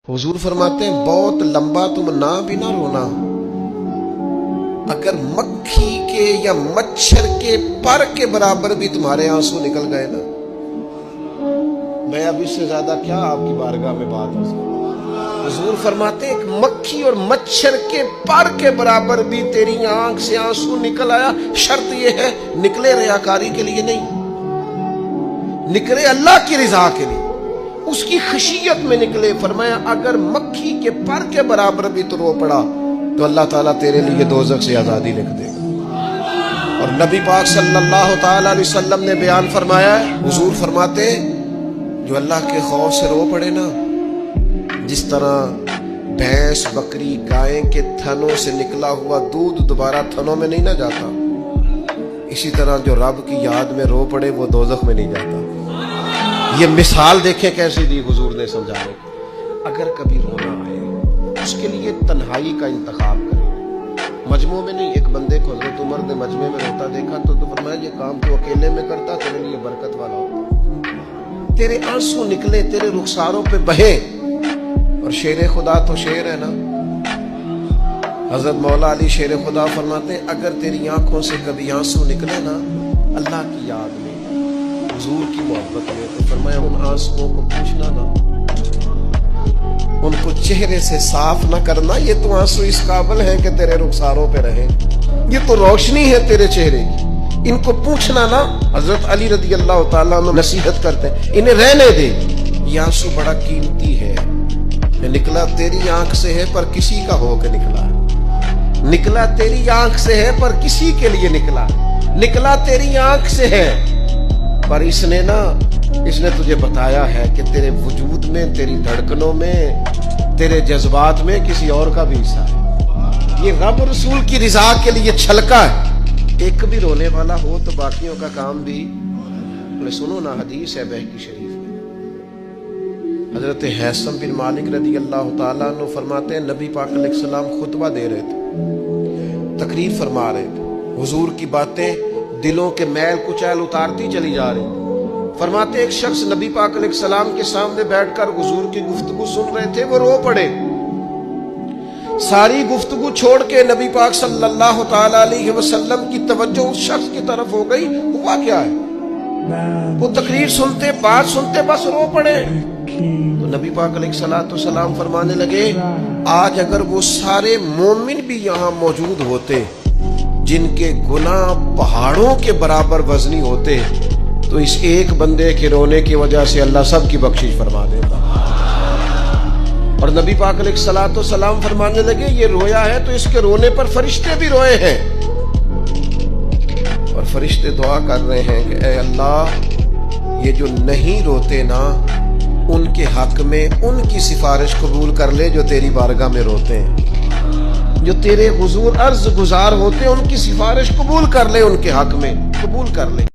हुजूर फरमाते हैं बहुत लंबा तुम ना भी ना रोना, अगर मक्खी के या मच्छर के पर के बराबर भी तुम्हारे आंसू निकल गए ना, मैं अब इससे ज्यादा क्या आपकी बारगाह में बात हो सकती। हुजूर फरमाते हैं एक मक्खी और मच्छर के पर के बराबर भी तेरी आंख से आंसू निकल आया, शर्त यह है निकले रियाकारी के लिए नहीं, निकले अल्लाह की रिजा के लिए, उसकी खशियत में निकले। फरमाया अगर मक्खी के पर के बराबर भी तो रो पड़ा तो अल्लाह ताला तेरे लिए दोज़ख से आजादी लिख देगा। और नबी पाक सल्लल्लाहु ताला अलैहि वसल्लम ने बयान फरमाया है, हुजूर फरमाते जो अल्लाह के खौफ से रो पड़े ना, जिस तरह भैंस बकरी गाय के थनों से निकला हुआ दूध दोबारा थनों में नहीं ना जाता, इसी तरह जो रब की याद में रो पड़े वो दोज़ख में नहीं जाता। ये मिसाल देखें कैसी दी हुजूर ने समझाने। अगर कभी रोना आए उसके लिए तन्हाई का इंतखाब करें, मजमू में नहीं। एक बंदे को हज़रत उमर ने मजमे में रोता देखा तो फरमाया ये काम तो अकेले में करता, तेरे लिए बरकत वाला होता, तेरे आंसू निकले, तेरे रुखसारों पे बहे। और शेर खुदा तो शेर है ना, हजरत मौला अली शेर खुदा फरमाते हैं अगर तेरी आंखों से कभी आंसू निकले ना अल्लाह की याद में, हुजूर की मोहब्बत में, तो फरमाया उन आंसुओं को पूछना ना, उनको चेहरे से साफ ना करना, ये तो आंसू इस काबिल है कि तेरे रुखसारों पे रहे, ये तो रोशनी है तेरे चेहरे की, इनको पूछना ना। हजरत अली रज़ी अल्लाह तआला अन्हु नसीहत करते हैं इन्हें रहने दे, ये आंसू बड़ा कीमती है, निकला तेरी आंख से है पर किसी का होकर निकला, निकला तेरी आंख से है पर किसी के लिए निकला, निकला तेरी आंख से है पर इसने तुझे बताया है कि तेरे वजूद में, तेरी धड़कनों में, तेरे जज्बात में किसी और का भी हिस्सा है। ये रब रसूल की रिजा के लिए छलका है। एक भी रोने वाला हो तो बाकियों का काम भी सुनो ना। हदीस है बहकी शरीफ में, हजरत हैसम बिन मालिक रज़ी अल्लाह तआला अन्हु फरमाते हैं नबी पाक अलैहिस्सलाम खुतबा दे रहे थे, तकरीर फरमा रहे थे, हुजूर की बातें दिलों के मैल कुचैल उतारती चली जा रही। फरमाते एक शख्स नबी पाक अलैहिस्सलाम के सामने बैठकर हुजूर की गुफ्तगू सुन रहे थे, वो रो पड़े। सारी गुफ्तगू छोड़ के नबी पाक सल्लल्लाहु ताला अलैहि वसल्लम की तवज्जो उस शख्स की तरफ हो गई। हुआ क्या है? वो तकरीर सुनते, बात सुनते बस रो पड़े। तो नबी पाक अलैहिस्सलाम फरमाने लगे आज अगर वो सारे मोमिन भी यहाँ मौजूद होते जिनके गुनाह पहाड़ों के बराबर वजनी होते तो इस एक बंदे के रोने की वजह से अल्लाह सब की बख्शिश फरमा देता। और नबी पाक अलैहिस्सलाम फरमाने लगे ये रोया है तो इसके रोने पर फरिश्ते भी रोए हैं, और फरिश्ते दुआ कर रहे हैं कि ऐ अल्लाह ये जो नहीं रोते ना उनके हक में उनकी सिफारिश कबूल कर ले जो तेरी बारगाह में रोते हैं, जो तेरे हुजूर अर्ज गुजार होते हैं उनकी सिफारिश कबूल कर ले, उनके हक में कबूल कर ले।